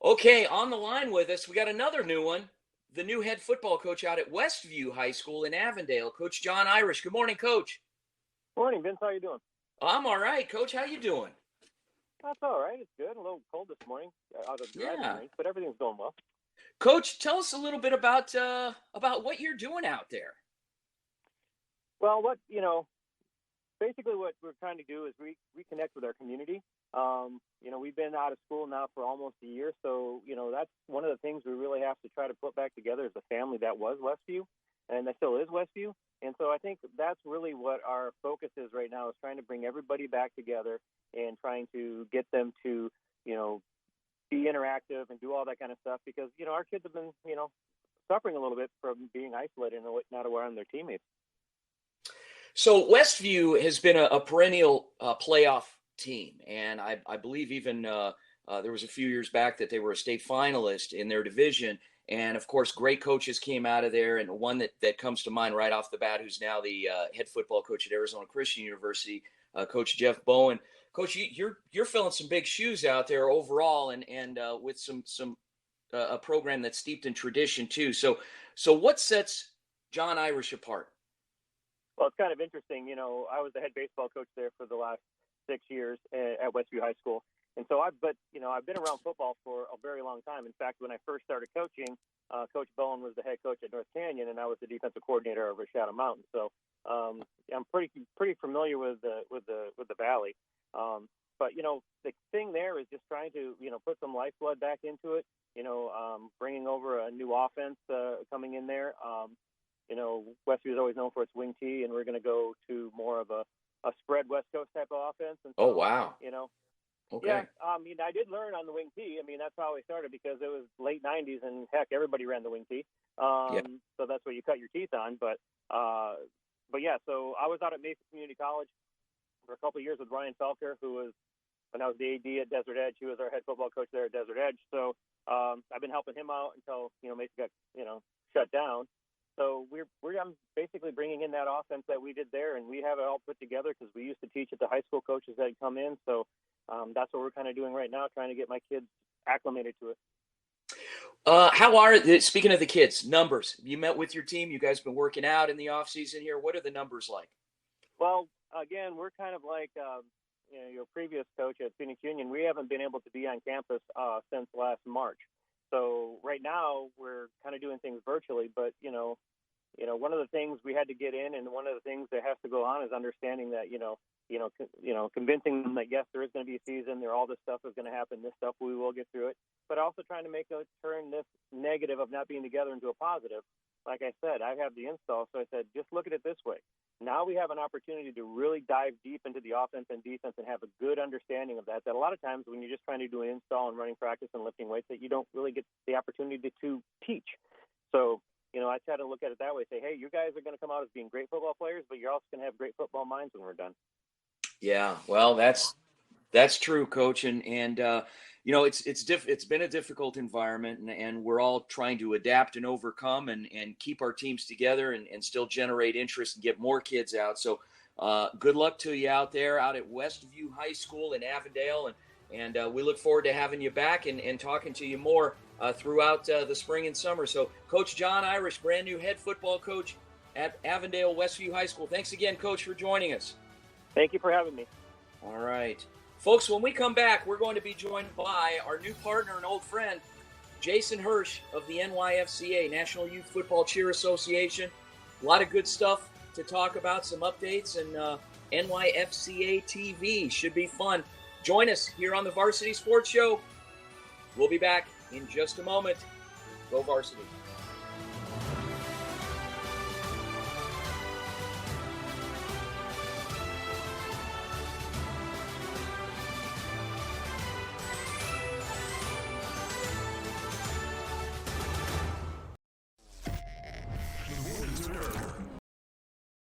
Okay, on the line with us, we got another new one. The new head football coach out at Westview High School in Avondale, Coach John Irish. Good morning, Coach. Morning, Vince. How you doing? I'm all right, Coach. How you doing? That's all right. It's good. A little cold this morning out of the driving Yeah, range, but everything's going well. Coach. Tell us a little bit about what you're doing out there. Well, basically what we're trying to do is reconnect with our community. We've been out of school now for almost a year, so that's one of the things we really have to try to put back together as a family that was Westview, and that still is Westview. And so I think that's really what our focus is right now, is trying to bring everybody back together and trying to get them to, you know, be interactive and do all that kind of stuff because our kids have been suffering a little bit from being isolated and not around their teammates. So Westview has been a perennial playoff team, and I believe even there was a few years back that they were a state finalist in their division. And of course, great coaches came out of there, and one that comes to mind right off the bat, who's now the head football coach at Arizona Christian University, Coach Jeff Bowen. Coach, you're filling some big shoes out there overall, and with some a program that's steeped in tradition too. So what sets John Irish apart? Well, it's kind of interesting. I was the head baseball coach there for the last 6 years at Westview High School. And so I've been around football for a very long time. In fact, when I first started coaching, Coach Bowen was the head coach at North Canyon, and I was the defensive coordinator over Shadow Mountain. So I'm pretty familiar with the Valley. But the thing there is just trying to put some lifeblood back into it. Bringing over a new offense coming in there. Westview is always known for its wing tee, and we're going to go to more of a spread West Coast type of offense. And Oh, so, wow. yeah, Okay. I did learn on the wing tee. That's how I started because it was late '90s, and heck, everybody ran the wing tee. Yeah. So that's what you cut your teeth on. But yeah, so I was out at Mesa Community College for a couple of years with Ryan Felker, who was when I was the AD at Desert Edge. He was our head football coach there at Desert Edge. So I've been helping him out until Mesa got shut down. So I'm basically bringing in that offense that we did there, and we have it all put together because we used to teach it to high school coaches that come in. So that's what we're kind of doing right now, trying to get my kids acclimated to it. Speaking of the kids, numbers? You met with your team. You guys been working out in the off season here. What are the numbers like? Well, again, we're kind of like your previous coach at Phoenix Union. We haven't been able to be on campus since last March. So right now we're kind of doing things virtually, but one of the things we had to get in, and one of the things that has to go on is understanding that convincing them that yes, there is going to be a season. All this stuff is going to happen. This stuff we will get through it, but also trying to turn this negative of not being together into a positive. Like I said, I have the install, so I said just look at it this way. Now we have an opportunity to really dive deep into the offense and defense and have a good understanding of that. That a lot of times when you're just trying to do an install and running practice and lifting weights, that you don't really get the opportunity to teach. So I try to look at it that way. Say, hey, you guys are going to come out as being great football players, but you're also going to have great football minds when we're done. Yeah, well, that's true, Coach, and it's been a difficult environment, and we're all trying to adapt and overcome and keep our teams together and still generate interest and get more kids out. So, good luck to you out there, out at Westview High School in Avondale, and we look forward to having you back and talking to you more throughout the spring and summer. So, Coach John Irish, brand new head football coach at Avondale Westview High School. Thanks again, Coach, for joining us. Thank you for having me. All right. Folks, when we come back, we're going to be joined by our new partner and old friend, Jason Hirsch of the NYFCA, National Youth Football Cheer Association. A lot of good stuff to talk about, some updates, and NYFCA TV should be fun. Join us here on the Varsity Sports Show. We'll be back in just a moment. Go Varsity.